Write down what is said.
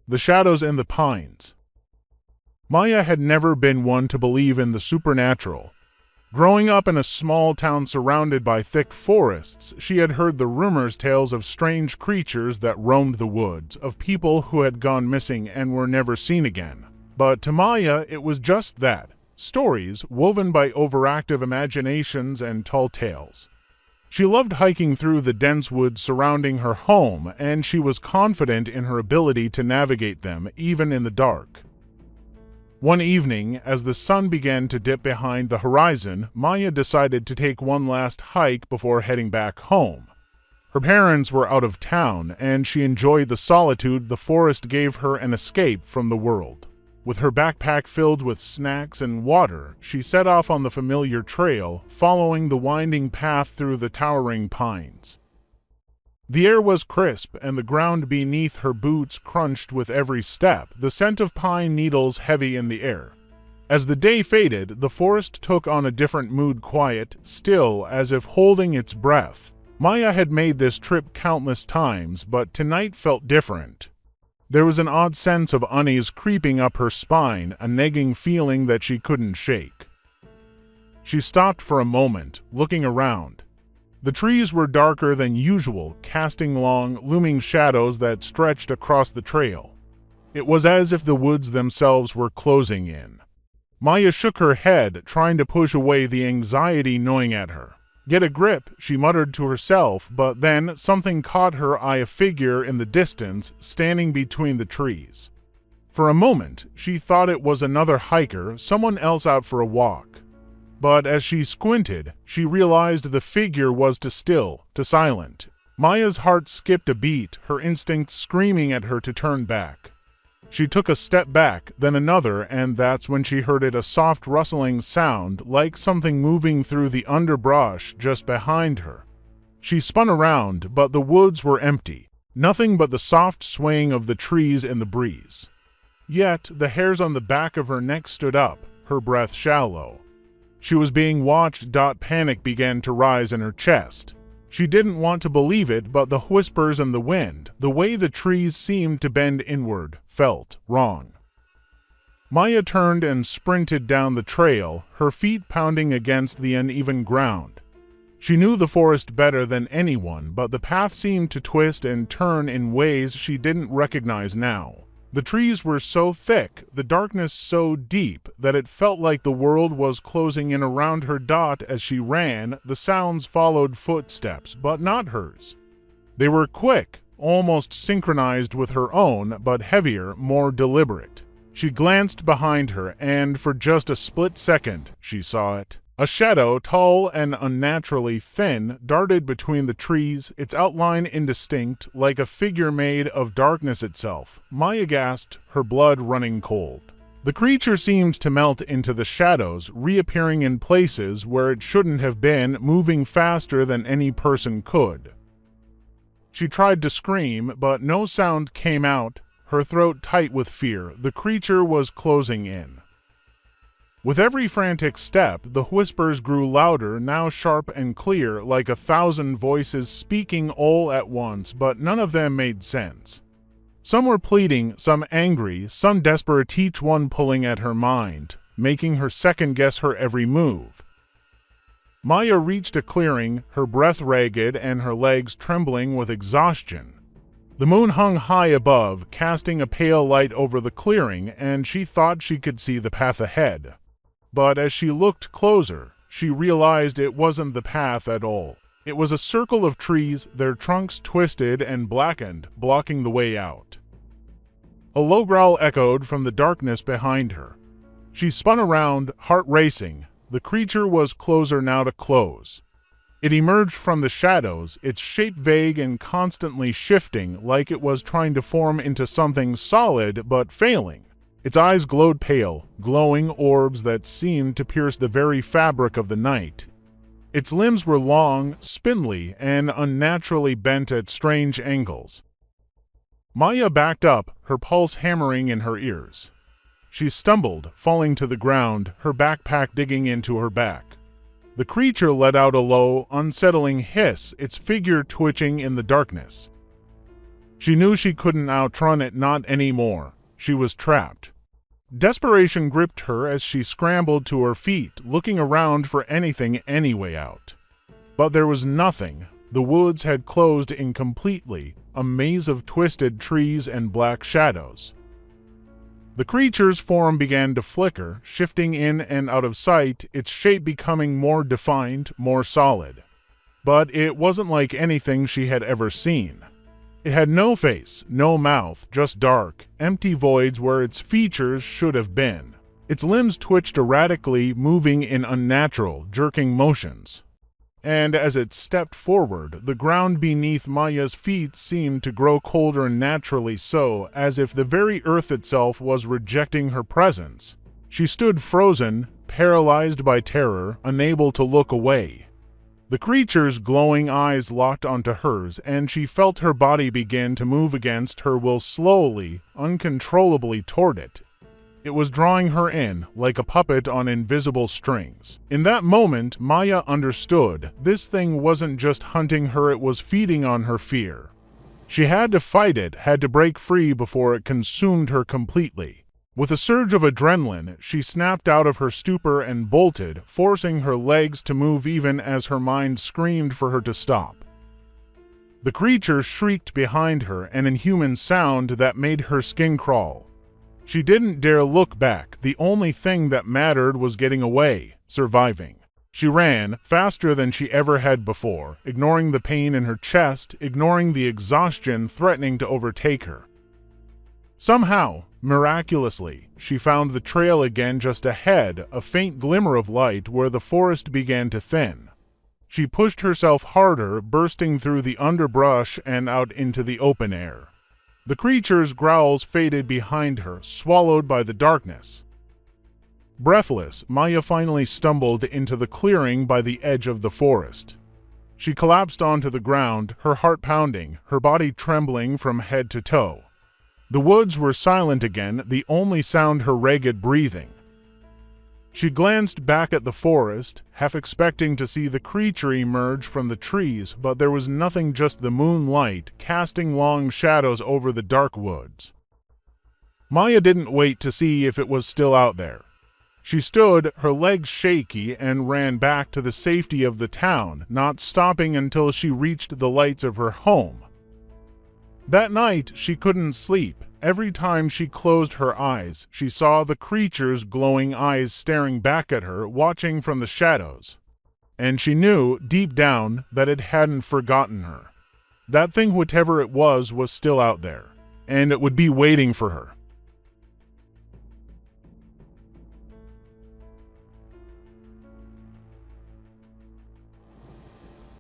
The Shadows in the Pines. Maya had never been one to believe in the supernatural. Growing up in a small town surrounded by thick forests, she had heard the tales of strange creatures that roamed the woods, of people who had gone missing and were never seen again. But to Maya, it was just that, stories woven by overactive imaginations and tall tales. She loved hiking through the dense woods surrounding her home, and she was confident in her ability to navigate them, even in the dark. One evening, as the sun began to dip behind the horizon, Maya decided to take one last hike before heading back home. Her parents were out of town, and she enjoyed the solitude the forest gave her an escape from the world. With her backpack filled with snacks and water, she set off on the familiar trail, following the winding path through the towering pines. The air was crisp, and the ground beneath her boots crunched with every step, the scent of pine needles heavy in the air. As the day faded, the forest took on a different mood, quiet, still, as if holding its breath. Maya had made this trip countless times, but tonight felt different. There was an odd sense of unease creeping up her spine, a nagging feeling that she couldn't shake. She stopped for a moment, looking around. The trees were darker than usual, casting long, looming shadows that stretched across the trail. It was as if the woods themselves were closing in. Maya shook her head, trying to push away the anxiety gnawing at her. "Get a grip," she muttered to herself, but then something caught her eye, a figure in the distance, standing between the trees. For a moment, she thought it was another hiker, someone else out for a walk. But as she squinted, she realized the figure was too still, too silent. Maya's heart skipped a beat, her instincts screaming at her to turn back. She took a step back, then another, and that's when she heard a soft rustling sound, like something moving through the underbrush just behind her. She spun around, but the woods were empty, nothing but the soft swaying of the trees in the breeze. Yet the hairs on the back of her neck stood up, her breath shallow. She was being watched. Panic began to rise in her chest. She didn't want to believe it, but the whispers and the wind, the way the trees seemed to bend inward, felt wrong. Maya turned and sprinted down the trail, her feet pounding against the uneven ground. She knew the forest better than anyone, but the path seemed to twist and turn in ways she didn't recognize now. The trees were so thick, the darkness so deep, that it felt like the world was closing in around her. As she ran, the sounds followed footsteps, but not hers. They were quick, almost synchronized with her own, but heavier, more deliberate. She glanced behind her, and for just a split second, she saw it. A shadow, tall and unnaturally thin, darted between the trees, its outline indistinct, like a figure made of darkness itself. Maya gasped, her blood running cold. The creature seemed to melt into the shadows, reappearing in places where it shouldn't have been, moving faster than any person could. She tried to scream, but no sound came out, her throat tight with fear. The creature was closing in. With every frantic step, the whispers grew louder, now sharp and clear, like 1,000 voices speaking all at once, but none of them made sense. Some were pleading, some angry, some desperate, each one pulling at her mind, making her second-guess her every move. Maya reached a clearing, her breath ragged and her legs trembling with exhaustion. The moon hung high above, casting a pale light over the clearing, and she thought she could see the path ahead. But as she looked closer, she realized it wasn't the path at all. It was a circle of trees, their trunks twisted and blackened, blocking the way out. A low growl echoed from the darkness behind her. She spun around, heart racing. The creature was closer now to close. It emerged from the shadows, its shape vague and constantly shifting, like it was trying to form into something solid but failing. Its eyes glowed pale, glowing orbs that seemed to pierce the very fabric of the night. Its limbs were long, spindly, and unnaturally bent at strange angles. Maya backed up, her pulse hammering in her ears. She stumbled, falling to the ground, her backpack digging into her back. The creature let out a low, unsettling hiss, its figure twitching in the darkness. She knew she couldn't outrun it, not anymore. She was trapped. Desperation gripped her as she scrambled to her feet, looking around for anything, any way out. But there was nothing. The woods had closed in completely, a maze of twisted trees and black shadows. The creature's form began to flicker, shifting in and out of sight, its shape becoming more defined, more solid. But it wasn't like anything she had ever seen. It had no face, no mouth, just dark, empty voids where its features should have been. Its limbs twitched erratically, moving in unnatural, jerking motions. And as it stepped forward, the ground beneath Maya's feet seemed to grow colder naturally so, as if the very earth itself was rejecting her presence. She stood frozen, paralyzed by terror, unable to look away. The creature's glowing eyes locked onto hers, and she felt her body begin to move against her will slowly, uncontrollably toward it. It was drawing her in, like a puppet on invisible strings. In that moment, Maya understood this thing wasn't just hunting her, it was feeding on her fear. She had to fight it, had to break free before it consumed her completely. With a surge of adrenaline, she snapped out of her stupor and bolted, forcing her legs to move even as her mind screamed for her to stop. The creature shrieked behind her, an inhuman sound that made her skin crawl. She didn't dare look back. The only thing that mattered was getting away, surviving. She ran, faster than she ever had before, ignoring the pain in her chest, ignoring the exhaustion threatening to overtake her. Somehow, miraculously, she found the trail again just ahead, a faint glimmer of light where the forest began to thin. She pushed herself harder, bursting through the underbrush and out into the open air. The creature's growls faded behind her, swallowed by the darkness. Breathless, Maya finally stumbled into the clearing by the edge of the forest. She collapsed onto the ground, her heart pounding, her body trembling from head to toe. The woods were silent again, the only sound her ragged breathing. She glanced back at the forest, half expecting to see the creature emerge from the trees, but there was nothing, just the moonlight, casting long shadows over the dark woods. Maya didn't wait to see if it was still out there. She stood, her legs shaky, and ran back to the safety of the town, not stopping until she reached the lights of her home. That night, she couldn't sleep. Every time she closed her eyes, she saw the creature's glowing eyes staring back at her, watching from the shadows. And she knew, deep down, that it hadn't forgotten her. That thing, whatever it was still out there, and it would be waiting for her.